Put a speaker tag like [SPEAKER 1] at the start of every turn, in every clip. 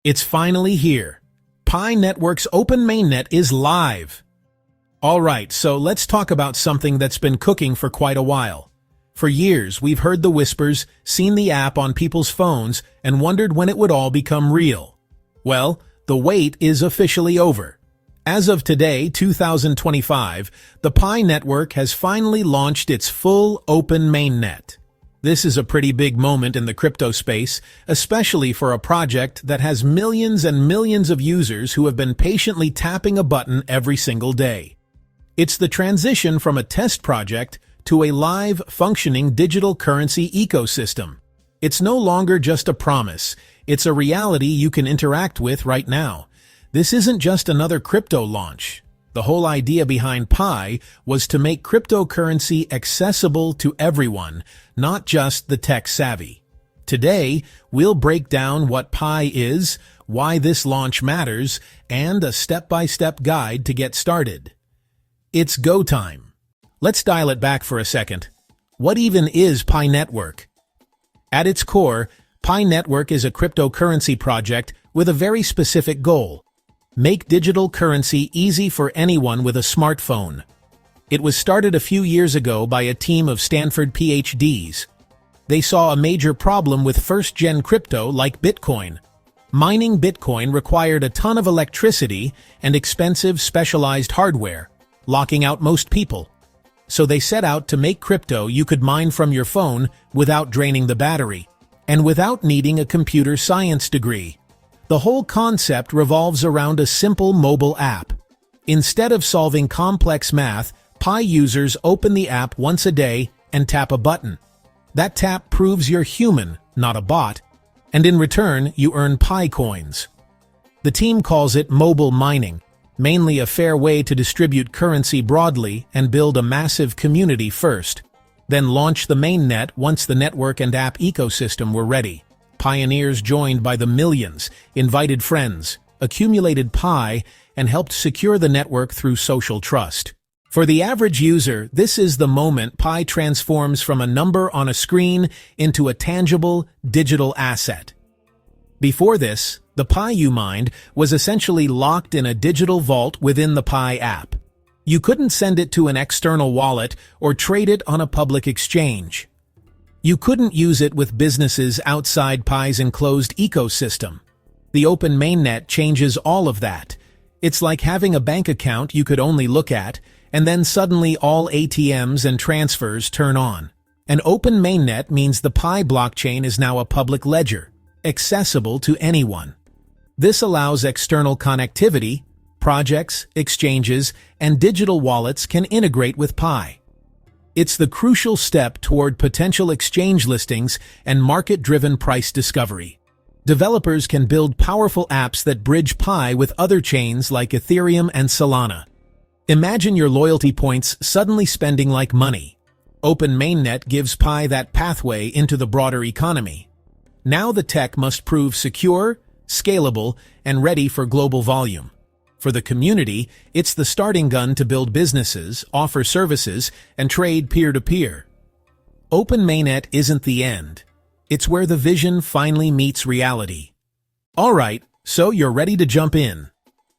[SPEAKER 1] It's finally here. Pi Network's open mainnet is live. Alright, so let's talk about something that's been cooking for quite a while. For years, we've heard the whispers, seen the app on people's phones, and wondered when it would all become real. Well, the wait is officially over. As of today, 2025, the Pi Network has finally launched its full open mainnet. This is a pretty big moment in the crypto space, especially for a project that has millions and millions of users who have been patiently tapping a button every single day. It's the transition from a test project to a live, functioning digital currency ecosystem. It's no longer just a promise, it's a reality you can interact with right now. This isn't just another crypto launch. The whole idea behind Pi was to make cryptocurrency accessible to everyone, not just the tech-savvy. Today, we'll break down what Pi is, why this launch matters, and a step-by-step guide to get started. It's go time. Let's dial it back for a second. What even is Pi Network? At its core, Pi Network is a cryptocurrency project with a very specific goal: make digital currency easy for anyone with a smartphone. It was started a few years ago by a team of Stanford PhDs. They saw a major problem with first-gen crypto like Bitcoin. Mining Bitcoin required a ton of electricity and expensive specialized hardware, locking out most people. So they set out to make crypto you could mine from your phone without draining the battery, and without needing a computer science degree. The whole concept revolves around a simple mobile app. Instead of solving complex math, Pi users open the app once a day and tap a button. That tap proves you're human, not a bot, and in return, you earn Pi coins. The team calls it mobile mining, mainly a fair way to distribute currency broadly and build a massive community first, then launch the mainnet once the network and app ecosystem were ready. Pioneers joined by the millions, invited friends, accumulated Pi, and helped secure the network through social trust. For the average user, this is the moment Pi transforms from a number on a screen into a tangible, digital asset. Before this, the Pi you mined was essentially locked in a digital vault within the Pi app. You couldn't send it to an external wallet or trade it on a public exchange. You couldn't use it with businesses outside Pi's enclosed ecosystem. The open mainnet changes all of that. It's like having a bank account you could only look at, and then suddenly all ATMs and transfers turn on. An open mainnet means the Pi blockchain is now a public ledger, accessible to anyone. This allows external connectivity. Projects, exchanges, and digital wallets can integrate with Pi. It's the crucial step toward potential exchange listings and market-driven price discovery. Developers can build powerful apps that bridge Pi with other chains like Ethereum and Solana. Imagine your loyalty points suddenly spending like money. Open mainnet gives Pi that pathway into the broader economy. Now the tech must prove secure, scalable, and ready for global volume. For the community, it's the starting gun to build businesses, offer services, and trade peer-to-peer. Open mainnet isn't the end. It's where the vision finally meets reality. Alright, so you're ready to jump in.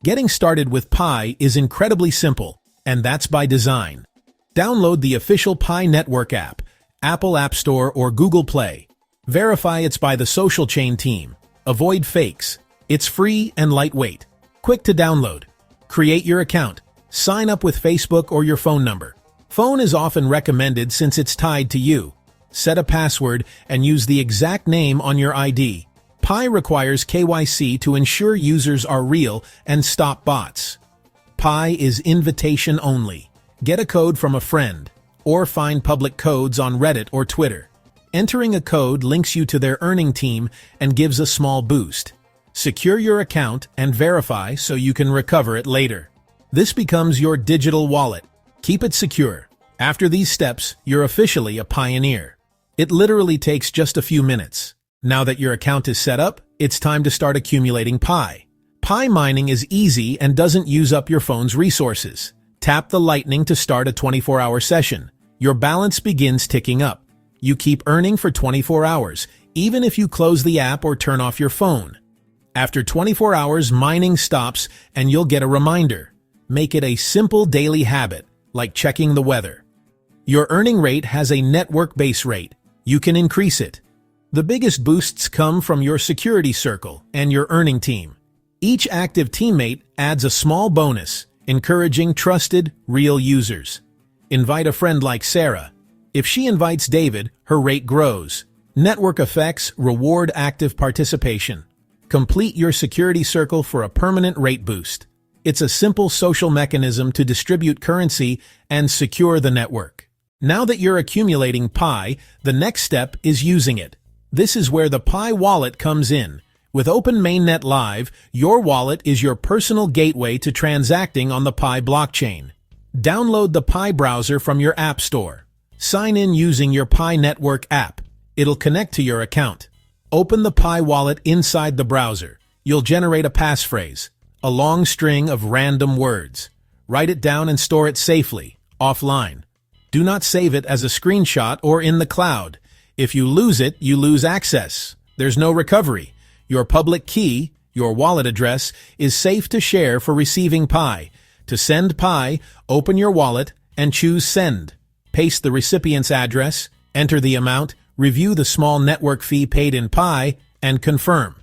[SPEAKER 1] Getting started with Pi is incredibly simple, and that's by design. Download the official Pi Network app, Apple App Store or Google Play. Verify it's by the Social Chain team. Avoid fakes. It's free and lightweight. Quick to download. Create your account. Sign up with Facebook or your phone number. Phone is often recommended since it's tied to you. Set a password and use the exact name on your ID. Pi requires KYC to ensure users are real and stop bots. Pi is invitation only. Get a code from a friend, or find public codes on Reddit or Twitter. Entering a code links you to their earning team and gives a small boost. Secure your account and verify so you can recover it later. This becomes your digital wallet. Keep it secure. After these steps, you're officially a pioneer. It literally takes just a few minutes. Now that your account is set up, it's time to start accumulating Pi. Pi mining is easy and doesn't use up your phone's resources. Tap the Lightning to start a 24-hour session. Your balance begins ticking up. You keep earning for 24 hours, even if you close the app or turn off your phone. After 24 hours, mining stops and you'll get a reminder. Make it a simple daily habit, like checking the weather. Your earning rate has a network base rate. You can increase it. The biggest boosts come from your security circle and your earning team. Each active teammate adds a small bonus, encouraging trusted, real users. Invite a friend like Sarah. If she invites David, her rate grows. Network effects reward active participation. Complete your security circle for a permanent rate boost. It's a simple social mechanism to distribute currency and secure the network. Now that you're accumulating Pi, the next step is using it. This is where the Pi wallet comes in. With Open Mainnet Live, your wallet is your personal gateway to transacting on the Pi blockchain. Download the Pi browser from your app store. Sign in using your Pi Network app. It'll connect to your account. Open the Pi wallet inside the browser. You'll generate a passphrase, a long string of random words. Write it down and store it safely, offline. Do not save it as a screenshot or in the cloud. If you lose it, you lose access. There's no recovery. Your public key, your wallet address, is safe to share for receiving Pi. To send Pi, open your wallet and choose Send. Paste the recipient's address, enter the amount, review the small network fee paid in Pi, and confirm.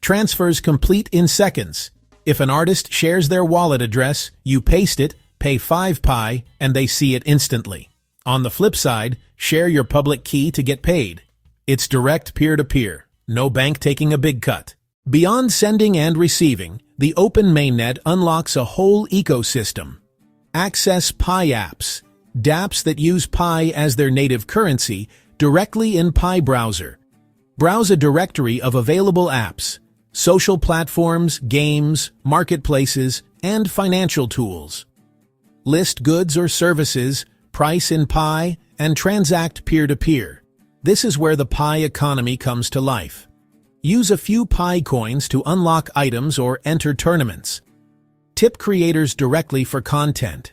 [SPEAKER 1] Transfers complete in seconds. If an artist shares their wallet address, you paste it, pay 5 Pi, and they see it instantly. On the flip side, share your public key to get paid. It's direct peer-to-peer, no bank taking a big cut. Beyond sending and receiving, the Open Mainnet unlocks a whole ecosystem. Access Pi apps, dApps that use Pi as their native currency, directly in Pi browser. Browse a directory of available apps, social platforms, games, marketplaces, and financial tools. List goods or services, price in Pi, and transact peer-to-peer. This is where the Pi economy comes to life. Use a few Pi coins to unlock items or enter tournaments. Tip creators directly for content.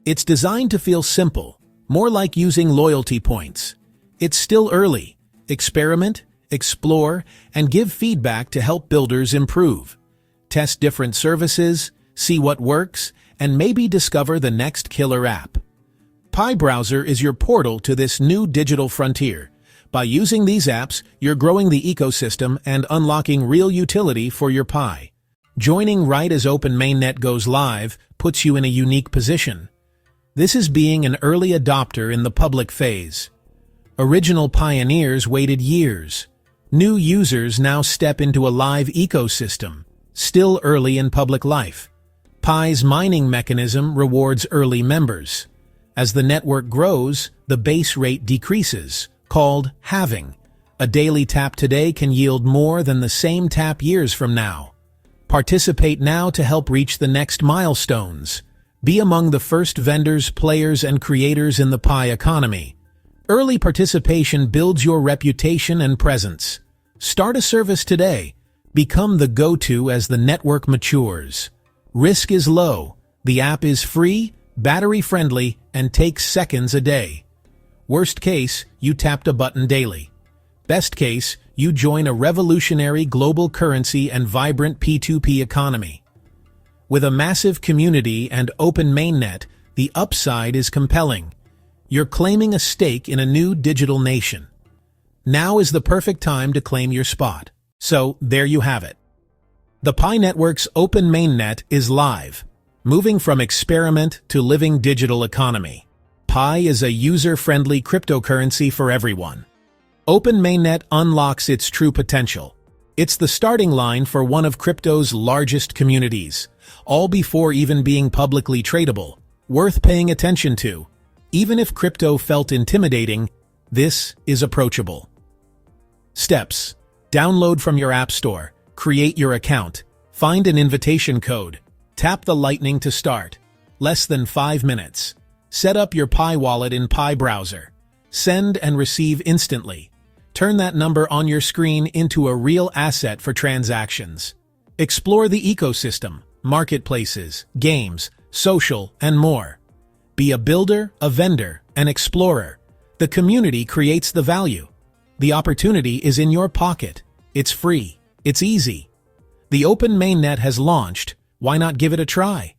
[SPEAKER 1] It's designed to feel simple, more like using loyalty points. It's still early. Experiment, explore, and give feedback to help builders improve. Test different services, see what works, and maybe discover the next killer app. Pi Browser is your portal to this new digital frontier. By using these apps, you're growing the ecosystem and unlocking real utility for your Pi. Joining right as Open Mainnet goes live puts you in a unique position. This is being an early adopter in the public phase. Original pioneers waited years. New users now step into a live ecosystem, still early in public life. Pi's mining mechanism rewards early members. As the network grows, the base rate decreases, called halving. A daily tap today can yield more than the same tap years from now. Participate now to help reach the next milestones. Be among the first vendors, players, and creators in the Pi economy. Early participation builds your reputation and presence. Start a service today. Become the go-to as the network matures. Risk is low. The app is free, battery-friendly, and takes seconds a day. Worst case, you tapped a button daily. Best case, you join a revolutionary global currency and vibrant P2P economy. With a massive community and Open Mainnet, the upside is compelling. You're claiming a stake in a new digital nation. Now is the perfect time to claim your spot. So, there you have it. The Pi Network's Open Mainnet is live, moving from experiment to living digital economy. Pi is a user-friendly cryptocurrency for everyone. Open Mainnet unlocks its true potential. It's the starting line for one of crypto's largest communities, all before even being publicly tradable, worth paying attention to. Even if crypto felt intimidating, this is approachable. Steps: download from your app store, create your account, find an invitation code, tap the Lightning to start. Less than 5 minutes. Set up your Pi wallet in Pi browser. Send and receive instantly. Turn that number on your screen into a real asset for transactions. Explore the ecosystem, marketplaces, games, social, and more. Be a builder, a vendor, an explorer. The community creates the value. The opportunity is in your pocket. It's free. It's easy. The open mainnet has launched. Why not give it a try?